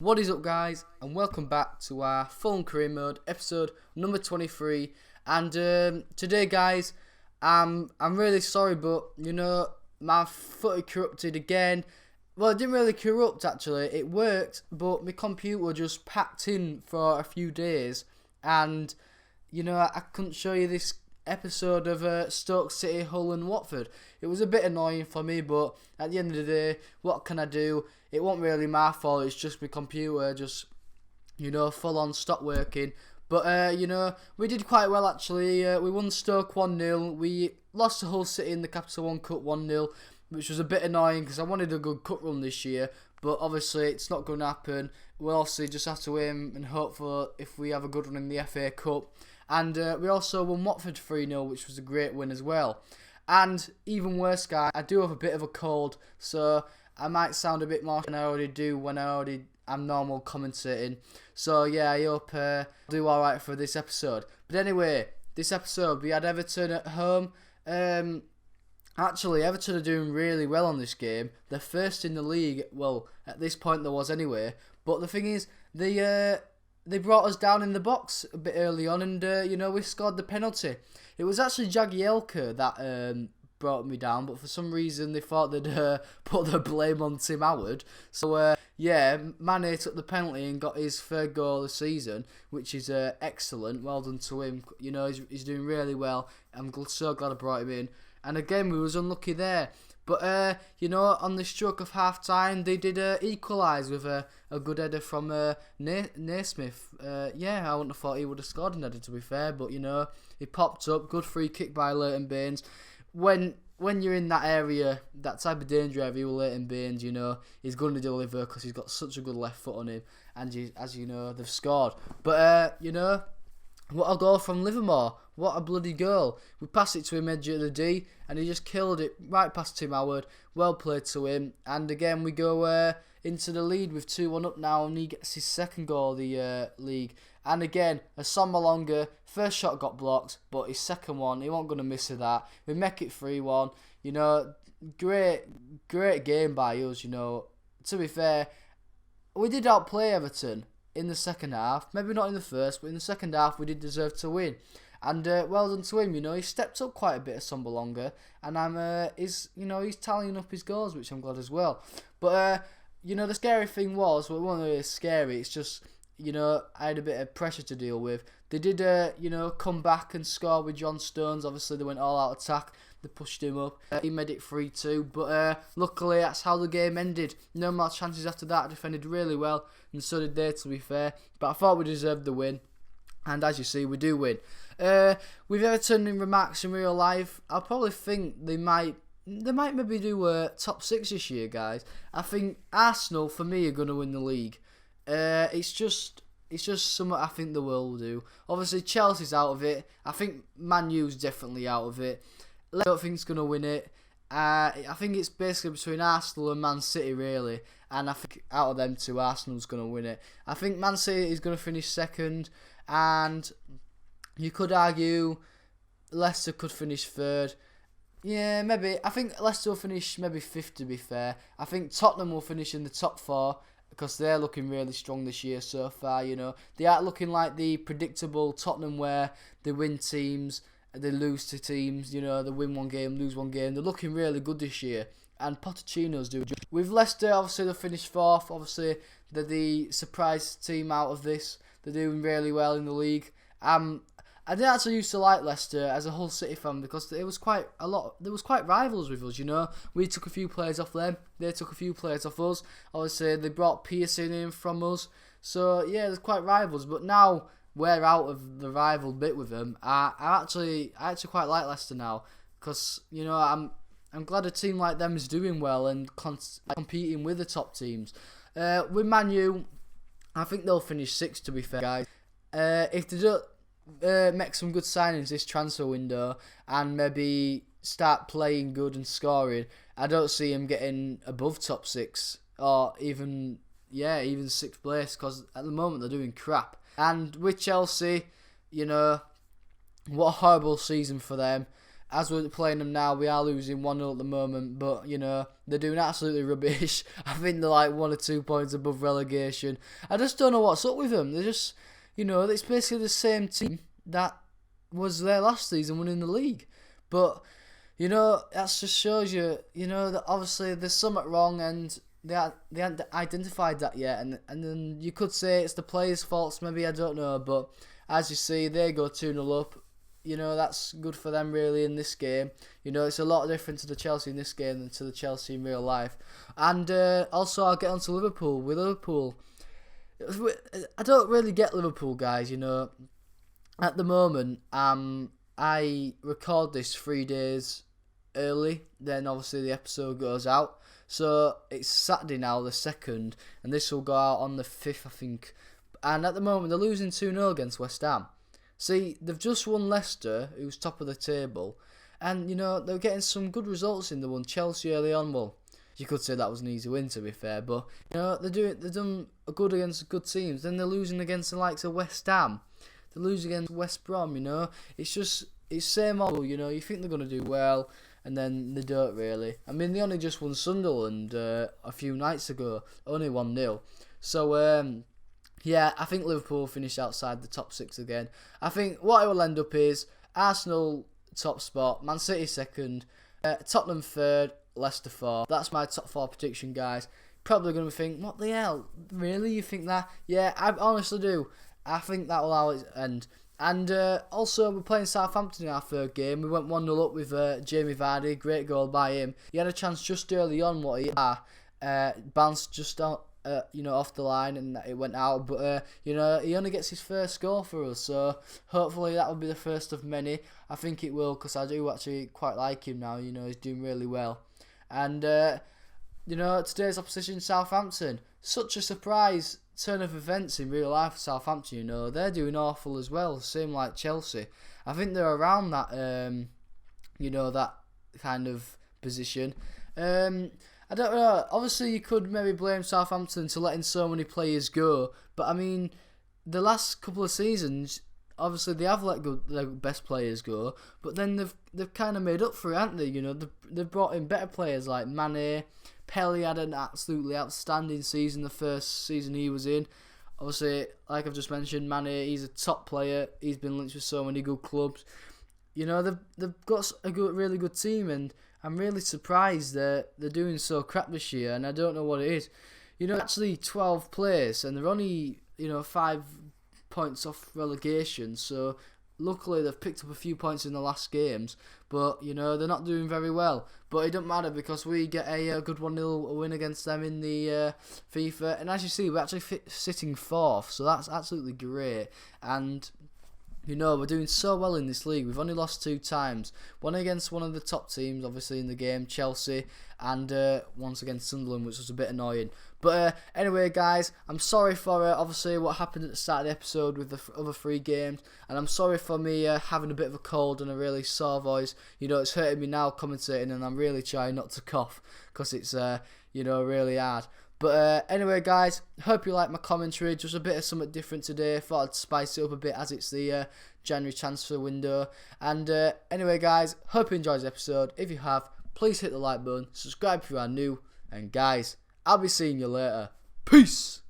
What is up, guys, and welcome back to our Fulham Career Mode episode number 23. And today, guys, I'm really sorry, but my footy corrupted again. Well, it didn't really corrupt actually. It worked, but my computer just packed in for a few days, and I couldn't show you this episode of Stoke City, Hull and Watford. It was a bit annoying for me, but at the end of the day, what can I do? It wasn't really my fault. It's just my computer just full on stopped working. But we did quite well actually. We won Stoke 1-0. We lost to Hull City in the Capital One Cup 1-0, which was a bit annoying because I wanted a good cup run this year, but obviously it's not going to happen. We'll obviously just have to aim and hope for if we have a good run in the FA Cup. And we also won Watford 3-0, which was a great win as well. And even worse, guys, I do have a bit of a cold, so I might sound a bit more than I already do when I'm normal commentating. So yeah, I hope I do alright for this episode. But anyway, this episode we had Everton at home. Actually, Everton are doing really well on this game. They're first in the league. Well, at this point there was anyway. But the thing is, they brought us down in the box a bit early on, and we scored the penalty. It was actually Jagielka that brought me down, but for some reason they thought they'd put the blame on Tim Howard. So Mane took the penalty and got his third goal of the season, which is excellent. Well done to him. He's doing really well. I'm so glad I brought him in. And again, we was unlucky there. But, on the stroke of half-time, they did equalise with a good header from Naismith. I wouldn't have thought he would have scored an header, to be fair. But, he popped up. Good free kick by Leighton Baines. When you're in that area, that type of danger area with Leighton Baines, he's going to deliver because he's got such a good left foot on him. And, as you know, they've scored. But, what a goal from Livermore. What a bloody goal. We passed it to him edge of the D, and he just killed it right past Tim Howard. Well played to him. And again, we go into the lead with 2-1 up now, and he gets his second goal of the league. And again, a Sommalonga, first shot got blocked, but his second one, he wasn't going to miss of that. We make it 3-1. Great game by us, To be fair, we did outplay Everton in the second half. Maybe not in the first, but in the second half we did deserve to win. And well done to him, he stepped up quite a bit of Sombalonga, and he's tallying up his goals, which I'm glad as well. But the scary thing was, well, it wasn't really scary, it's just, I had a bit of pressure to deal with. They did, come back and score with John Stones. Obviously they went all out attack, they pushed him up, he made it 3-2, but luckily that's how the game ended. No more chances after that, defended really well, and so did they, to be fair. But I thought we deserved the win, and as you see, we do win. With Everton in remarks in real life, I probably think they might maybe do a top 6 this year, guys. I think Arsenal, for me, are going to win the league. It's just something I think the world will do. Obviously, Chelsea's out of it. I think Man U's definitely out of it. I don't think it's going to win it. I think it's basically between Arsenal and Man City, really. And I think out of them two, Arsenal's going to win it. I think Man City is going to finish second. And you could argue Leicester could finish third. Yeah, maybe. I think Leicester will finish maybe fifth, to be fair. I think Tottenham will finish in the top 4 because they're looking really strong this year so far, They aren't looking like the predictable Tottenham where they win teams, they lose to teams, they win one game, lose one game. They're looking really good this year. And Pochettino's doing. With Leicester, obviously they'll finish 4th. Obviously they're the surprise team out of this. They're doing really well in the league. I did actually used to like Leicester as a Hull City fan because there was quite rivals with us, We took a few players off them, they took a few players off us. Obviously they brought Pearson in from us. So yeah, there's quite rivals, but now we're out of the rival bit with them. I actually quite like Leicester now because I'm glad a team like them is doing well and competing with the top teams. With Man U, I think they'll finish 6th, to be fair, guys. If they don't make some good signings this transfer window and maybe start playing good and scoring, I don't see him getting above top 6 or even 6th place because at the moment they're doing crap. And with Chelsea, what a horrible season for them. as we're playing them now, we are losing 1-0 at the moment, but, you know, they're doing absolutely rubbish. I think they're like 1 or 2 points above relegation. I just don't know what's up with them. They're just, you know, it's basically the same team that was there last season winning the league. But, you know, that just shows you, you know, that obviously there's something wrong and they haven't identified that yet. And then you could say it's the players' faults, maybe, I don't know. But as you see, they go 2-0 up. You know, that's good for them really in this game. You know, it's a lot different to the Chelsea in this game than to the Chelsea in real life. And also, I'll get on to Liverpool. With Liverpool, I don't really get Liverpool, guys, you know. At the moment, I record this 3 days early, then obviously the episode goes out. So it's Saturday now, the 2nd, and this will go out on the 5th, I think. And at the moment, they're losing 2-0 against West Ham. See, they've just won Leicester, who's top of the table, and, you know, they're getting some good results in. They won Chelsea early on. Well, you could say that was an easy win, to be fair, but, you know, they've done good against good teams. Then they're losing against the likes of West Ham. They lose against West Brom, you know. It's same old, you know. You think they're going to do well, and then they don't really. I mean, they only just won Sunderland a few nights ago, only 1-0. So, yeah, I think Liverpool finish outside the top 6 again. I think what it will end up is Arsenal top spot, Man City 2nd, Tottenham 3rd, Leicester 4th. That's my top 4 prediction, guys. Probably going to think, what the hell? Really? You think that? Yeah, I honestly do. I think that will how it end. And also, we're playing Southampton in our 3rd game. We went 1-0 up with Jamie Vardy. Great goal by him. He had a chance just early on, bounced just out. You know, off the line, and it went out, but you know, he only gets his first goal for us, so hopefully that will be the first of many. I think it will, because I do actually quite like him now. You know, he's doing really well. And you know, today's opposition, Southampton, such a surprise turn of events in real life for Southampton. You know, they're doing awful as well, same like Chelsea. I think they're around that you know, that kind of position. I don't know. Obviously, you could maybe blame Southampton to letting so many players go, but I mean, the last couple of seasons, obviously they have let their best players go, but then they've kind of made up for it, haven't they? You know, they've brought in better players like Mane. Pelly had an absolutely outstanding season the first season he was in. Obviously, like I've just mentioned, Mane, he's a top player. He's been linked with so many good clubs. You know, they've got a really good team, and I'm really surprised that they're doing so crap this year, and I don't know what it is. You know, actually 12th place, and they're only, you know, 5 points off relegation, so luckily they've picked up a few points in the last games, but, you know, they're not doing very well. But it doesn't matter, because we get a good 1-0 win against them in the FIFA, and as you see, we're actually sitting 4th, so that's absolutely great. And you know, we're doing so well in this league. We've only lost 2 times. One against one of the top teams, obviously, in the game, Chelsea, and once against Sunderland, which was a bit annoying. But anyway, guys, I'm sorry for, obviously, what happened at the start of the episode with the other 3 games. And I'm sorry for me having a bit of a cold and a really sore voice. You know, it's hurting me now commentating, and I'm really trying not to cough, because it's, you know, really hard. But anyway, guys, hope you like my commentary. Just a bit of something different today. Thought I'd spice it up a bit as it's the January transfer window. And anyway, guys, hope you enjoyed this episode. If you have, please hit the like button, subscribe if you are new, and guys, I'll be seeing you later. Peace!